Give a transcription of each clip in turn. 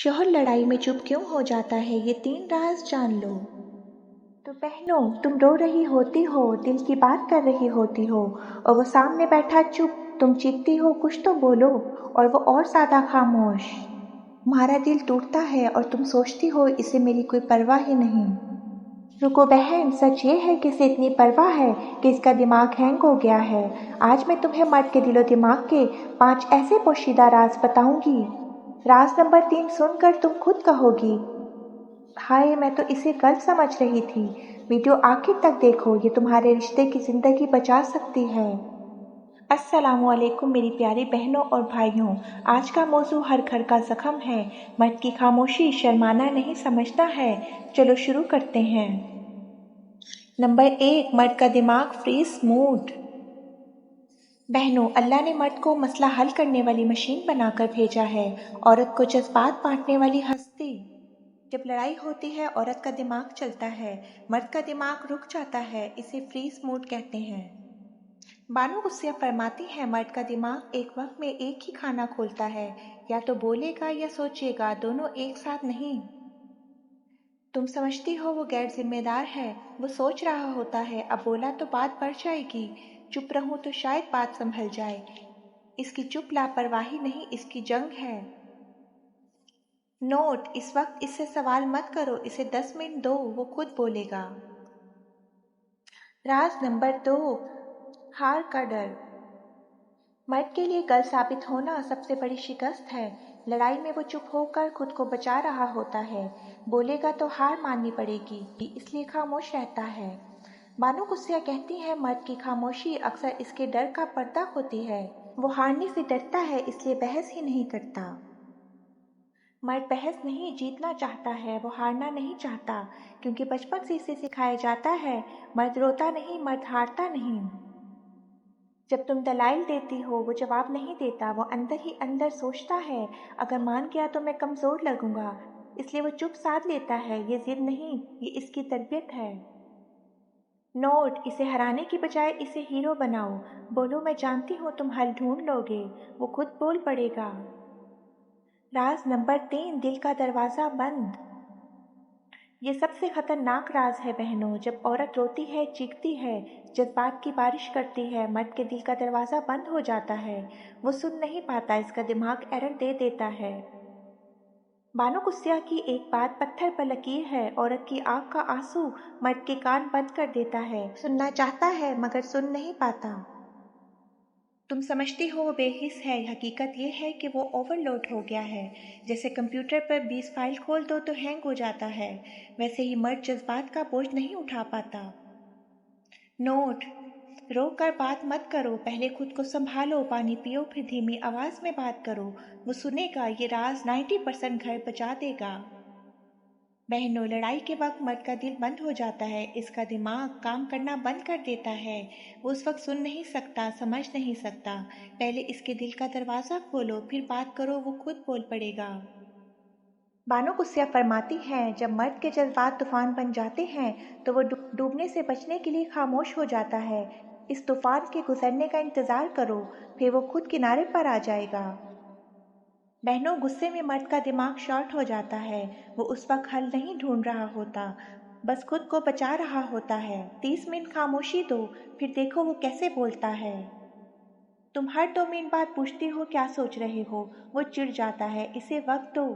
शोहर लड़ाई में चुप क्यों हो जाता है, ये 3 राज जान लो। तो बहनों, तुम रो रही होती हो, दिल की बात कर रही होती हो, और वो सामने बैठा चुप। तुम चीखती हो कुछ तो बोलो, और वो और ज़्यादा खामोश। तुम्हारा दिल टूटता है और तुम सोचती हो इसे मेरी कोई परवाह ही नहीं। रुको बहन, सच ये है कि इसे इतनी परवाह है कि इसका दिमाग हैंग हो गया है। आज मैं तुम्हें मर्द के दिलो दिमाग के 5 ऐसे पोशीदा राज बताऊंगी। राज नंबर 3 सुनकर तुम खुद कहोगी, हाय मैं तो इसे गलत समझ रही थी। वीडियो आखिर तक देखो, ये तुम्हारे रिश्ते की जिंदगी बचा सकती है। अस्सलामुअलैकुम मेरी प्यारी बहनों और भाइयों। आज का मौजू हर घर का जख्म है। मर्द की खामोशी शर्माना नहीं समझता है। चलो शुरू करते हैं। नंबर 1, मर्द का दिमाग फ्रीज मूड। बहनों, अल्लाह ने मर्द को मसला हल करने वाली मशीन बनाकर भेजा है, औरत को जज्बात बांटने वाली हस्ती। जब लड़ाई होती है औरत का दिमाग चलता है, मर्द का दिमाग रुक जाता है। इसे फ्रीज मूड कहते हैं। बानो गुस्सिया फरमाती है, मर्द का दिमाग एक वक्त में एक ही खाना खोलता है, या तो बोलेगा या सोचेगा, दोनों एक साथ नहीं। तुम समझती हो वो गैर जिम्मेदार है, वो सोच रहा होता है अब बोला तो बात बढ़ जाएगी, चुप रहूं तो शायद बात संभल जाए। इसकी चुप लापरवाही नहीं, इसकी जंग है। नोट, इस वक्त इससे सवाल मत करो, इसे 10 मिनट दो, वो खुद बोलेगा। राज नंबर 2, हार का डर। मर्द के लिए गलत साबित होना सबसे बड़ी शिकस्त है। लड़ाई में वो चुप होकर खुद को बचा रहा होता है। बोलेगा तो हार माननी पड़ेगी, इसलिए खामोश रहता है। बानो गुस्सिया कहती है, मर्द की खामोशी अक्सर इसके डर का पर्दा होती है। वो हारने से डरता है, इसलिए बहस ही नहीं करता। मर्द बहस नहीं जीतना चाहता है, वो हारना नहीं चाहता, क्योंकि बचपन से इसे सिखाया जाता है, मर्द रोता नहीं, मर्द हारता नहीं। जब तुम दलाइल देती हो वो जवाब नहीं देता, वो अंदर ही अंदर सोचता है, अगर मान गया तो मैं कमजोर लगूंगा, इसलिए वो चुप साध लेता है। ये जिद नहीं, ये इसकी तरबियत है। नोट, इसे हराने की बजाय इसे हीरो बनाओ। बोलो, मैं जानती हूँ तुम हल ढूंढ लोगे, वो खुद बोल पड़ेगा। राज नंबर 3, दिल का दरवाज़ा बंद। ये सबसे खतरनाक राज है बहनों। जब औरत रोती है, चीखती है, जज्बात की बारिश करती है, मर्द के दिल का दरवाज़ा बंद हो जाता है। वो सुन नहीं पाता, इसका दिमाग एरर दे देता है। बानो गुस्सिया की एक बात पत्थर पर लकीर है, औरत की आँख का आंसू मर्द के कान बंद कर देता है। सुनना चाहता है मगर सुन नहीं पाता। तुम समझती हो वो बेहिस है, हकीकत ये है कि वो ओवरलोड हो गया है। जैसे कंप्यूटर पर 20 फाइल खोल दो तो हैंग हो जाता है, वैसे ही मर्द जज्बात का बोझ नहीं उठा पाता। नोट, रो कर बात मत करो, पहले खुद को संभालो, पानी पियो, फिर धीमी आवाज में बात करो। वो सुनेगा, ये राज 90% घर बचा देगा। बहनों, लड़ाई के वक्त मर्द का दिल बंद हो जाता है, इसका दिमाग काम करना बंद कर देता है। वो उस वक्त सुन नहीं सकता, समझ नहीं सकता। पहले इसके दिल का दरवाज़ा खोलो, फिर बात करो, वो खुद बोल पड़ेगा। बानो गुस्सिया फरमाती हैं, जब मर्द के जज्बात तूफान बन जाते हैं तो वो डूबने से बचने के लिए खामोश हो जाता है। इस तूफान के गुजरने का इंतज़ार करो, फिर वो खुद किनारे पर आ जाएगा। बहनों, गुस्से में मर्द का दिमाग शॉर्ट हो जाता है। वो उस वक्त हल नहीं ढूंढ रहा होता, बस खुद को बचा रहा होता है। 30 मिनट खामोशी दो, फिर देखो वो कैसे बोलता है। तुम हर 2 मिनट बाद पूछती हो क्या सोच रहे हो, वो चिढ़ जाता है, इसे वक्त दो।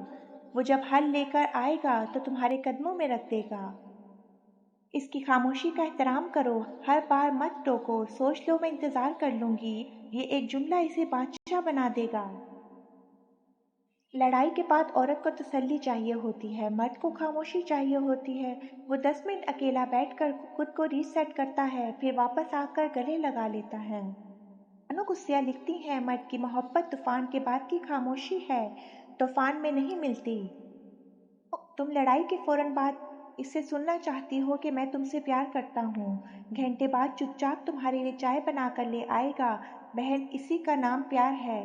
वो जब हल लेकर आएगा तो तुम्हारे कदमों में रख देगा। इसकी खामोशी का एहतराम करो, हर बार मत टोको, सोच लो मैं इंतजार कर लूंगी, ये एक जुमला इसे बादशाह बना देगा। लड़ाई के बाद औरत को तसल्ली चाहिए होती है, मर्द को खामोशी चाहिए होती है। वो 10 मिनट अकेला बैठकर खुद को रीसेट करता है, फिर वापस आकर गले लगा लेता है। अनु गुस्सिया लिखती हैं, मर्द की मोहब्बत तूफान के बाद की खामोशी है, तूफान में नहीं मिलती। तुम लड़ाई के फौरन बाद इससे सुनना चाहती हो कि मैं तुमसे प्यार करता हूँ। घंटे बाद चुपचाप तुम्हारे लिए चाय बनाकर ले आएगा। बहन, इसी का नाम प्यार है।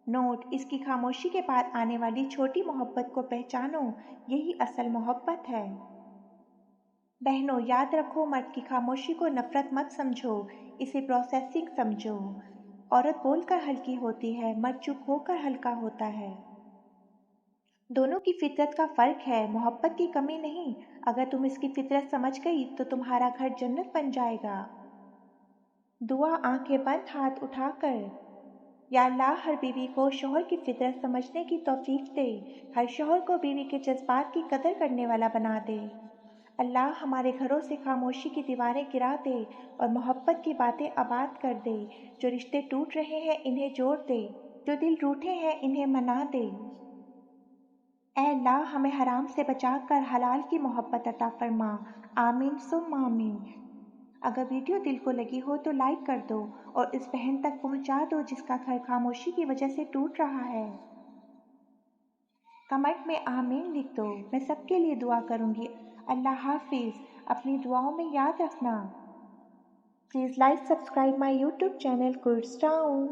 नोट, इसकी खामोशी के बाद आने वाली छोटी मोहब्बत को पहचानो, यही असल मोहब्बत है। बहनों, याद रखो, मर्द की खामोशी को नफरत मत समझो, इसे प्रोसेसिंग समझो। औरत बोलकर हल्की होती है, मर्द चुप होकर हल्का होता है। दोनों की फितरत का फ़र्क है, मोहब्बत की कमी नहीं। अगर तुम इसकी फितरत समझ गई तो तुम्हारा घर जन्नत बन जाएगा। दुआ आंखें बंद हाथ उठाकर। या अल्लाह हर बीवी को शौहर की फितरत समझने की तौफीक दे, हर शौहर को बीवी के जज्बात की कदर करने वाला बना दे। अल्लाह हमारे घरों से खामोशी की दीवारें गिरा दे और मोहब्बत की बातें आबाद कर दे। जो रिश्ते टूट रहे हैं इन्हें जोड़ दे, जो दिल रूठे हैं इन्हें मना दे। ऐ अल्लाह हमें हराम से बचाकर हलाल की मोहब्बत अता फरमा। आमीन सुम्मा आमीन। अगर वीडियो दिल को लगी हो तो लाइक कर दो और इस बहन तक पहुंचा दो जिसका घर खामोशी की वजह से टूट रहा है। कमेंट में आमीन लिख दो, मैं सबके लिए दुआ करूंगी। अल्लाह हाफिज, अपनी दुआओं में याद रखना। Please like subscribe my YouTube channel goods town.